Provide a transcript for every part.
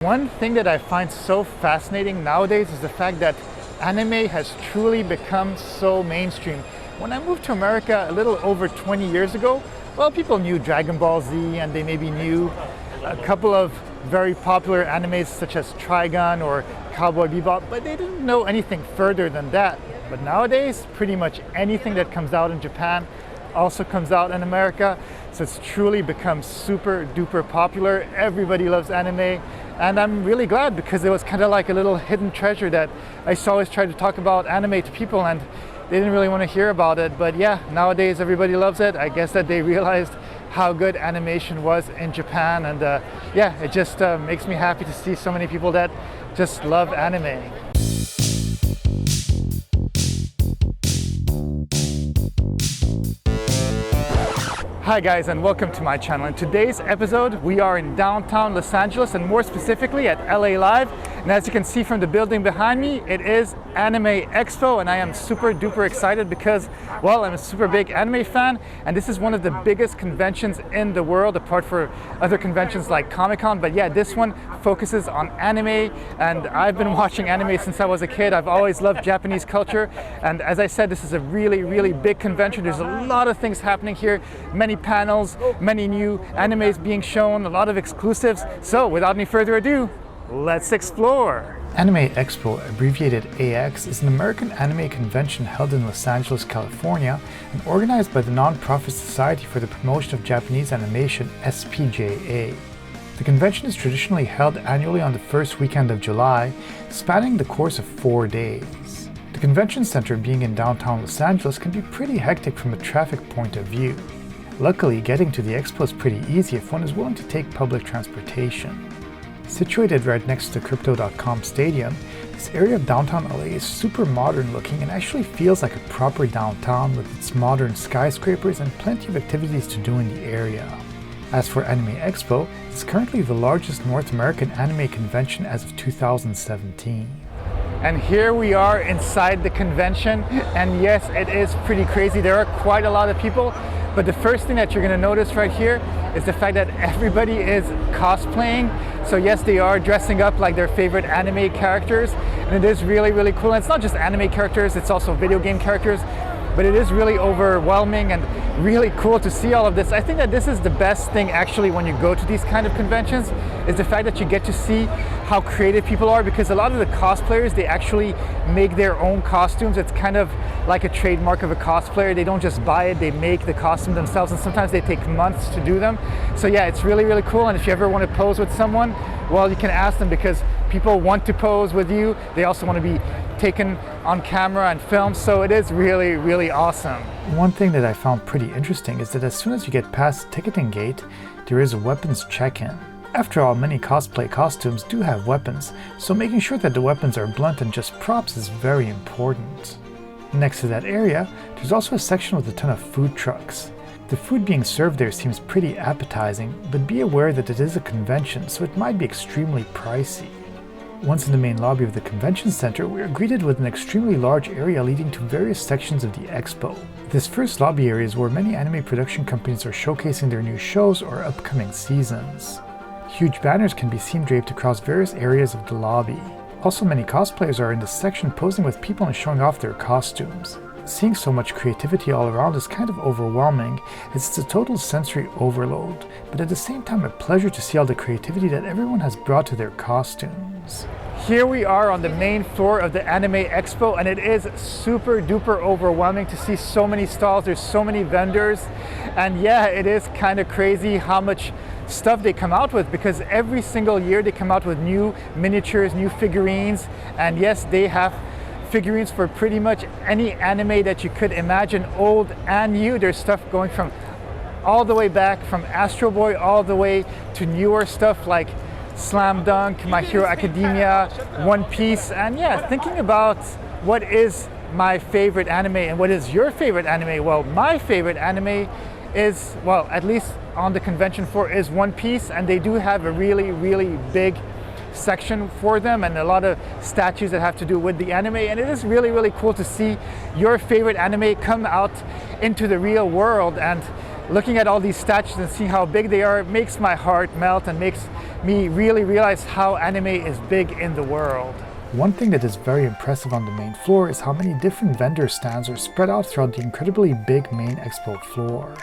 One thing that I find so fascinating nowadays is the fact that anime has truly become so mainstream. When I moved to America a little over 20 years ago, well, people knew Dragon Ball Z and they maybe knew a couple of very popular animes such as Trigun or Cowboy Bebop, but they didn't know anything further than that. But nowadays, pretty much anything that comes out in Japan also comes out in America. So it's truly become super duper popular. Everybody loves anime. And I'm really glad because it was kind of like a little hidden treasure that I used to always try to talk about anime to people and they didn't really want to hear about it. But yeah, nowadays everybody loves it. I guess that they realized how good animation was in Japan. And yeah, it just makes me happy to see so many people that just love anime. Hi guys, and welcome to my channel. In today's episode, we are in downtown Los Angeles and more specifically at LA Live. And as you can see from the building behind me, it is Anime Expo, and I am super duper excited because, well, I'm a super big anime fan and this is one of the biggest conventions in the world apart from other conventions like Comic-Con. But yeah, this one focuses on anime and I've been watching anime since I was a kid. I've always loved Japanese culture, and as I said, this is a really big convention. There's a lot of things happening here, many panels, many new animes being shown, a lot of exclusives. So without any further ado, let's explore. Anime Expo, abbreviated AX, is an American anime convention held in Los Angeles, California, and organized by the non-profit Society for the Promotion of Japanese Animation, SPJA. The convention is traditionally held annually on the first weekend of July, spanning the course of 4 days. The convention center, being in downtown Los Angeles, can be pretty hectic from a traffic point of view. Luckily, getting to the expo is pretty easy if one is willing to take public transportation. Situated right next to Crypto.com Stadium, this area of downtown LA is super modern looking and actually feels like a proper downtown with its modern skyscrapers and plenty of activities to do in the area. As for Anime Expo, it's currently the largest North American anime convention as of 2017. And here we are inside the convention, and yes, it is pretty crazy. There are quite a lot of people, but the first thing that you're going to notice right here is the fact that everybody is cosplaying. So yes, they are dressing up like their favorite anime characters, and it is really cool. And it's not just anime characters, it's also video game characters, but it is really overwhelming and really cool to see all of this. I think that this is the best thing actually when you go to these kind of conventions, is the fact that you get to see how creative people are, because a lot of the cosplayers, they actually make their own costumes. It's kind of like a trademark of a cosplayer. They don't just buy it, they make the costume themselves, and sometimes they take months to do them. So yeah, it's really cool. And if you ever want to pose with someone, well, you can ask them, because people want to pose with you. They also want to be taken on camera and filmed, so it is really awesome. One thing that I found pretty interesting is that as soon as you get past the ticketing gate, there is a weapons check-in. After all, many cosplay costumes do have weapons, so making sure that the weapons are blunt and just props is very important. Next to that area, there's also a section with a ton of food trucks. The food being served there seems pretty appetizing, but be aware that it is a convention, so it might be extremely pricey. Once in the main lobby of the convention center, we are greeted with an extremely large area leading to various sections of the expo. This first lobby area is where many anime production companies are showcasing their new shows or upcoming seasons. Huge banners can be seen draped across various areas of the lobby. Also, many cosplayers are in this section posing with people and showing off their costumes. Seeing so much creativity all around is kind of overwhelming. It's a total sensory overload, but at the same time a pleasure to see all the creativity that everyone has brought to their costumes. Here we are on the main floor of the Anime Expo, and it is super duper overwhelming to see so many stalls. There's so many vendors, and yeah, it is kind of crazy how much stuff they come out with, because every single year they come out with new miniatures, new figurines, and yes, they have figurines for pretty much any anime that you could imagine, old and new. There's stuff going from all the way back from Astro Boy all the way to newer stuff like Slam Dunk, My Hero Academia, One Piece. And yeah, thinking about what is my favorite anime and what is your favorite anime, well, my favorite anime is, well, at least on the convention floor, is One Piece, and they do have a really big section for them and a lot of statues that have to do with the anime, and it is really cool to see your favorite anime come out into the real world. And looking at all these statues and seeing how big they are makes my heart melt and makes me really realize how anime is big in the world. One thing that is very impressive on the main floor is how many different vendor stands are spread out throughout the incredibly big main expo floor.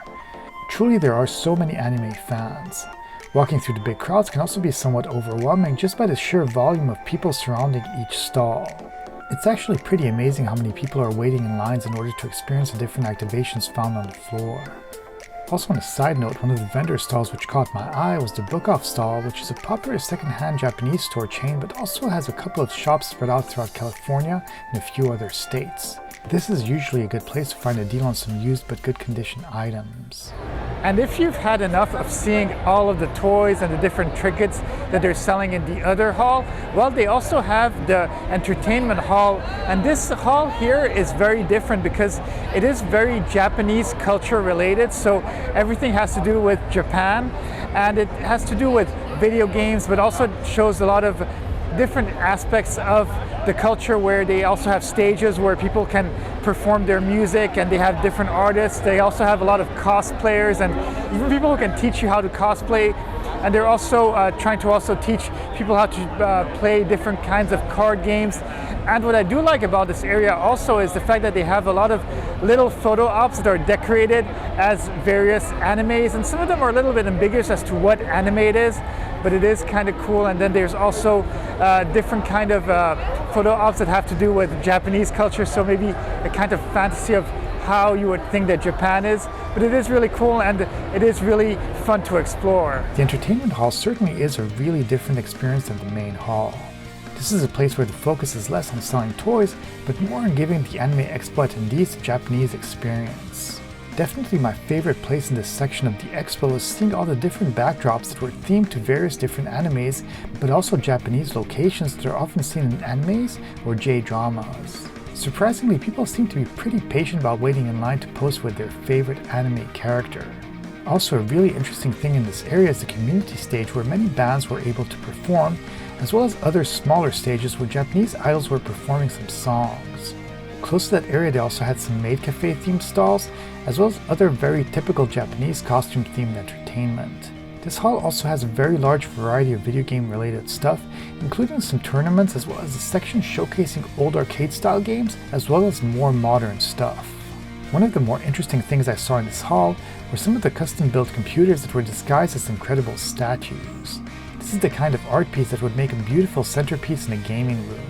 Truly, there are so many anime fans. Walking through the big crowds can also be somewhat overwhelming just by the sheer volume of people surrounding each stall. It's actually pretty amazing how many people are waiting in lines in order to experience the different activations found on the floor. Also, on a side note, one of the vendor stalls which caught my eye was the Book Off stall, which is a popular second-hand Japanese store chain but also has a couple of shops spread out throughout California and a few other states. This is usually a good place to find a deal on some used but good condition items. And if you've had enough of seeing all of the toys and the different trinkets that they're selling in the other hall, well, they also have the entertainment hall. And this hall here is very different because it is very Japanese culture related. So everything has to do with Japan, and it has to do with video games, but also shows a lot of different aspects of the culture, where they also have stages where people can perform their music, and they have different artists. They also have a lot of cosplayers and even people who can teach you how to cosplay. And they're also trying to also teach people how to play different kinds of card games. And what I do like about this area also is the fact that they have a lot of little photo ops that are decorated as various animes, and some of them are a little bit ambiguous as to what anime it is, but it is kind of cool. And then there's also different kind of photo ops that have to do with Japanese culture, so maybe a kind of fantasy of how you would think that Japan is, but it is really cool and it is really fun to explore. The entertainment hall certainly is a really different experience than the main hall. This is a place where the focus is less on selling toys, but more on giving the Anime Expo attendees a Japanese experience. Definitely my favorite place in this section of the expo is seeing all the different backdrops that were themed to various different animes, but also Japanese locations that are often seen in animes or J-dramas. Surprisingly, people seem to be pretty patient about waiting in line to pose with their favorite anime character. Also, a really interesting thing in this area is the community stage, where many bands were able to perform, as well as other smaller stages where Japanese idols were performing some songs. Close to that area, they also had some maid cafe themed stalls, as well as other very typical Japanese costume themed entertainment. This hall also has a very large variety of video game related stuff, including some tournaments, as well as a section showcasing old arcade style games, as well as more modern stuff. One of the more interesting things I saw in this hall were some of the custom built computers that were disguised as incredible statues. This is the kind of art piece that would make a beautiful centerpiece in a gaming room.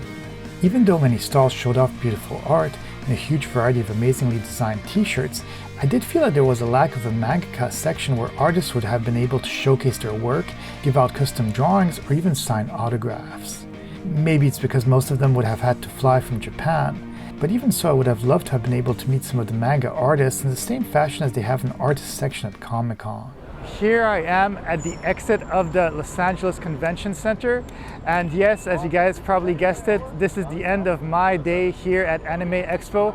Even though many stalls showed off beautiful art and a huge variety of amazingly designed t-shirts, I did feel that there was a lack of a mangaka section where artists would have been able to showcase their work, give out custom drawings, or even sign autographs. Maybe it's because most of them would have had to fly from Japan, but even so, I would have loved to have been able to meet some of the manga artists in the same fashion as they have an artist section at Comic-Con. Here I am at the exit of the Los Angeles Convention Center, and yes, as you guys probably guessed it, this is the end of my day here at Anime Expo.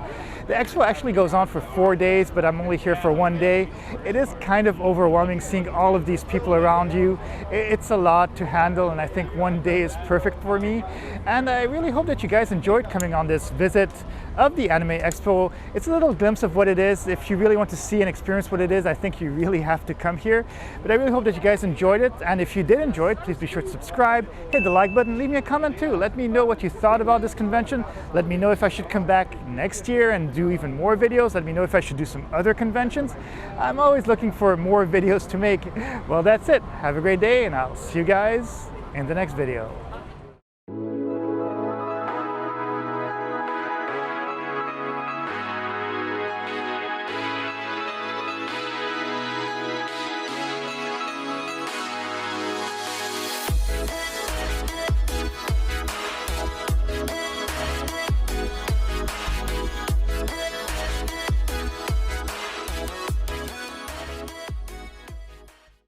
The expo actually goes on for 4 days, but I'm only here for 1 day. It is kind of overwhelming seeing all of these people around you. It's a lot to handle, and I think 1 day is perfect for me. And I really hope that you guys enjoyed coming on this visit of the Anime Expo. It's a little glimpse of what it is. If you really want to see and experience what it is, I think you really have to come here. But I really hope that you guys enjoyed it, and if you did enjoy it, please be sure to subscribe, hit the like button, leave me a comment too. Let me know what you thought about this convention. Let me know if I should come back next year and do even more videos. Let me know if I should do some other conventions. I'm always looking for more videos to make. Well, that's it. Have a great day, and I'll see you guys in the next video.